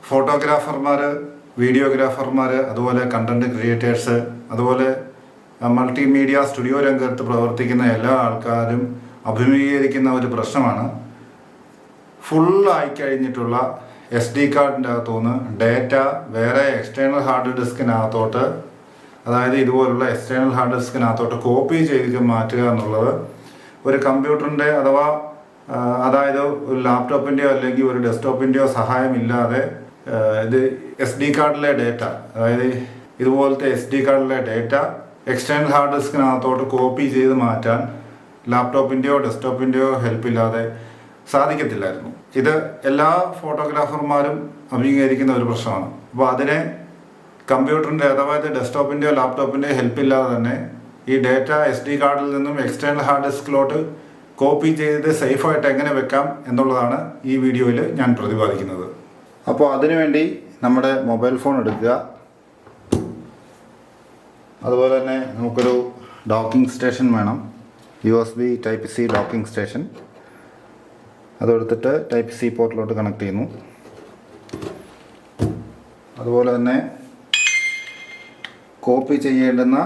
ഫോട്ടോഗ്രാഫർമാർ, വീഡിയോഗ്രാഫർമാർ, അതുപോലെ content creators, അതുപോലെ multimedia studio രംഗത്ത് പ്രവർത്തിക്കുന്ന എല്ലാ ആൾക്കാരും അഭിമുഖീകരിക്കുന്ന ഒരു പ്രശ്നമാണ് ഫുള്ളായി കഴിഞ്ഞിട്ടുള്ള SD കാർഡിൻ്റെ അകത്തുനിന്ന് ഡേറ്റ വേറെ എക്സ്റ്റേണൽ ഹാർഡ് ഡിസ്കിനകത്തോട്ട്, അതായത് ഇതുപോലുള്ള എക്സ്റ്റേണൽ ഹാർഡ് ഡിസ്കിനകത്തോട്ട് കോപ്പി ചെയ്ത് മാറ്റുക എന്നുള്ളത് ഒരു കമ്പ്യൂട്ടറിൻ്റെ അതായത് ഒരു ലാപ്ടോപ്പിൻ്റെയോ അല്ലെങ്കിൽ ഒരു ഡെസ്ക്ടോപ്പിൻ്റെയോ സഹായമില്ലാതെ ഇത് SD കാർഡിലെ ഡേറ്റ, അതായത് ഇതുപോലത്തെ SD കാർഡിലെ ഡേറ്റ എക്സ്റ്റേണൽ ഹാർഡ് ഡിസ്കിനകത്തോട്ട് കോപ്പി ചെയ്ത് മാറ്റാൻ ലാപ്ടോപ്പിൻ്റെയോ ഡെസ്ക്ടോപ്പിൻ്റെയോ ഹെൽപ്പില്ലാതെ സാധിക്കത്തില്ലായിരുന്നു. ഇത് എല്ലാ ഫോട്ടോഗ്രാഫർമാരും അഭിമുഖീകരിക്കുന്ന ഒരു പ്രശ്നമാണ്. അപ്പോൾ അതിനെ കമ്പ്യൂട്ടറിൻ്റെ അതായത് ഡെസ്ക്ടോപ്പിൻ്റെയോ ലാപ്ടോപ്പിൻ്റെയോ ഹെൽപ്പില്ലാതെ തന്നെ ഈ ഡേറ്റ SD കാർഡിൽ നിന്നും എക്സ്റ്റേണൽ ഹാർഡ് ഡിസ്കിലോട്ട് കോപ്പി ചെയ്ത് സേഫായിട്ട് എങ്ങനെ വെക്കാം എന്നുള്ളതാണ് ഈ വീഡിയോയിൽ ഞാൻ പ്രതിപാദിക്കുന്നത്. അപ്പോൾ അതിനുവേണ്ടി നമ്മുടെ മൊബൈൽ ഫോൺ എടുക്കുക. അതുപോലെ തന്നെ നമുക്കൊരു ഡോക്കിംഗ് സ്റ്റേഷൻ വേണം, USB Type-C ഡോക്കിംഗ് സ്റ്റേഷൻ. അതെടുത്തിട്ട് Type-C പോർട്ടിലോട്ട് കണക്ട് ചെയ്യുന്നു. അതുപോലെ തന്നെ കോപ്പി ചെയ്യേണ്ടുന്ന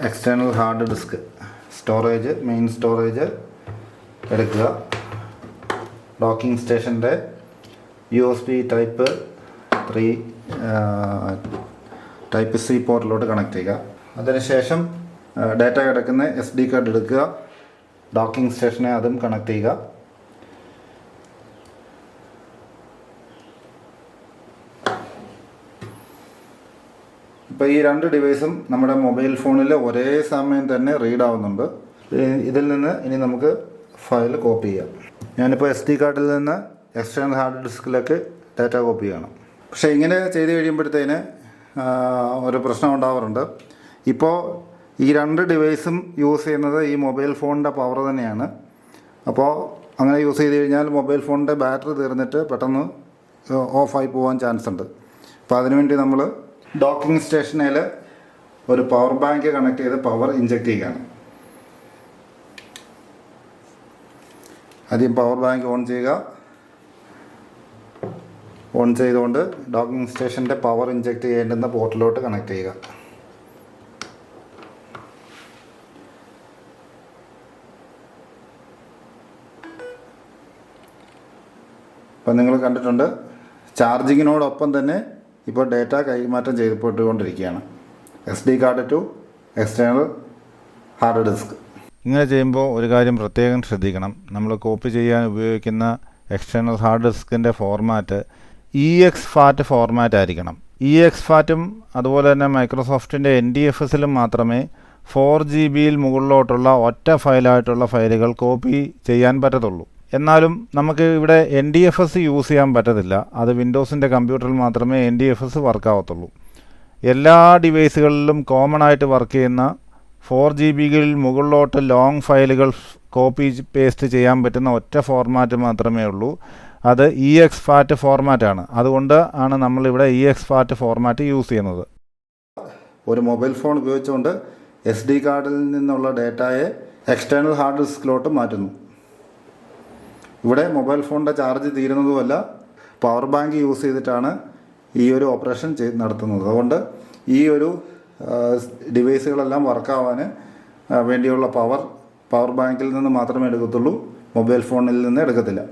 external hard disk storage, main storage എടുക്കുക. ഡോക്കിംഗ് സ്റ്റേഷൻ്റെ USB Type-3 Type-C പോർട്ടിലോട്ട് കണക്ട് ചെയ്യുക. അതിനുശേഷം ഡാറ്റ കിടക്കുന്ന SD കാർഡ് എടുക്കുക, ഡോക്കിംഗ് സ്റ്റേഷനെ അതും കണക്ട് ചെയ്യുക. ഇപ്പോൾ ഈ രണ്ട് ഡിവൈസും നമ്മുടെ മൊബൈൽ ഫോണിൽ ഒരേ സമയം തന്നെ റീഡ് ആവുന്നുണ്ട്. ഇതിൽ നിന്ന് ഇനി നമുക്ക് ഫയൽ കോപ്പി ചെയ്യാം. ഞാനിപ്പോൾ SD കാർഡിൽ നിന്ന് എക്സ്റ്റേണൽ ഹാർഡ് ഡിസ്കിലേക്ക് ഡാറ്റ കോപ്പി ചെയ്യണം. പക്ഷേ ഇങ്ങനെ ചെയ്ത് കഴിയുമ്പോഴത്തേന് ഒരു പ്രശ്നം ഉണ്ടാവാറുണ്ട്. ഇപ്പോൾ ഈ രണ്ട് ഡിവൈസും യൂസ് ചെയ്യുന്നത് ഈ മൊബൈൽ ഫോണിൻ്റെ പവർ തന്നെയാണ്. അപ്പോൾ അങ്ങനെ യൂസ് ചെയ്ത് കഴിഞ്ഞാൽ മൊബൈൽ ഫോണിൻ്റെ ബാറ്ററി തീർന്നിട്ട് പെട്ടെന്ന് ഓഫായി പോകാൻ ചാൻസ് ഉണ്ട്. അപ്പോൾ അതിനുവേണ്ടി നമ്മൾ ഡോക്കിംഗ് സ്റ്റേഷനിൽ ഒരു പവർ ബാങ്ക് കണക്ട് ചെയ്ത് പവർ ഇഞ്ചെക്റ്റ് ചെയ്യുകയാണ്. ആദ്യം പവർ ബാങ്ക് ഓൺ ചെയ്യുക. ഓൺ ചെയ്തുകൊണ്ട് ഡോക്കിംഗ് സ്റ്റേഷൻ്റെ പവർ ഇഞ്ചെക്റ്റ് ചെയ്യേണ്ടുന്ന പോർട്ടിലോട്ട് കണക്ട് ചെയ്യുക. അപ്പം നിങ്ങൾ കണ്ടിട്ടുണ്ട്, ചാർജിങ്ങിനോടൊപ്പം തന്നെ ഇപ്പോൾ ഡേറ്റ കൈമാറ്റം ചെയ്തുകൊണ്ടിരിക്കുകയാണ് SD card to external hard disk. ഇങ്ങനെ ചെയ്യുമ്പോൾ ഒരു കാര്യം പ്രത്യേകം ശ്രദ്ധിക്കണം. നമ്മൾ കോപ്പി ചെയ്യാൻ ഉപയോഗിക്കുന്ന എക്സ്റ്റേണൽ ഹാർഡ് ഡിസ്കിൻ്റെ ഫോർമാറ്റ് EXFAT ഫോർമാറ്റ് ആയിരിക്കണം. EXFATും അതുപോലെ തന്നെ മൈക്രോസോഫ്റ്റിൻ്റെ NTFSലും മാത്രമേ 4GB മുകളിലോട്ടുള്ള ഒറ്റ ഫയലായിട്ടുള്ള ഫയലുകൾ കോപ്പി ചെയ്യാൻ പറ്റത്തുള്ളൂ. എന്നാലും നമുക്ക് ഇവിടെ NTFS യൂസ് ചെയ്യാൻ പറ്റത്തില്ല. അത് വിൻഡോസിൻ്റെ കമ്പ്യൂട്ടറിൽ മാത്രമേ NTFS വർക്കാവത്തുള്ളൂ. എല്ലാ ഡിവൈസുകളിലും കോമൺ ആയിട്ട് വർക്ക് ചെയ്യുന്ന 4GBകളിൽ മുകളിലോട്ട് ലോങ് ഫയലുകൾ കോപ്പി പേസ്റ്റ് ചെയ്യാൻ പറ്റുന്ന ഒറ്റ ഫോർമാറ്റ് മാത്രമേ ഉള്ളൂ. അത് EXFAT ഫോർമാറ്റാണ്. അതുകൊണ്ട് ആണ് നമ്മളിവിടെ EXFAT ഫോർമാറ്റ് യൂസ് ചെയ്യുന്നത്. ഒരു മൊബൈൽ ഫോൺ ഉപയോഗിച്ചുകൊണ്ട് SD കാർഡിൽ നിന്നുള്ള ഡേറ്റയെ എക്സ്റ്റേണൽ ഹാർഡ് ഡിസ്കിലോട്ട് മാറ്റുന്നു. ഇവിടെ മൊബൈൽ ഫോണിൻ്റെ ചാർജ് തീരുന്നതുമല്ല, പവർ ബാങ്ക് യൂസ് ചെയ്തിട്ടാണ് ഈ ഒരു ഓപ്പറേഷൻ നടത്തുന്നത്. അതുകൊണ്ട് ഈ ഒരു ഡിവൈസുകളെല്ലാം വർക്കാവാൻ വേണ്ടിയുള്ള പവർ ബാങ്കിൽ നിന്ന് മാത്രമേ എടുക്കത്തുള്ളൂ, മൊബൈൽ ഫോണിൽ നിന്ന് എടുക്കത്തില്ല.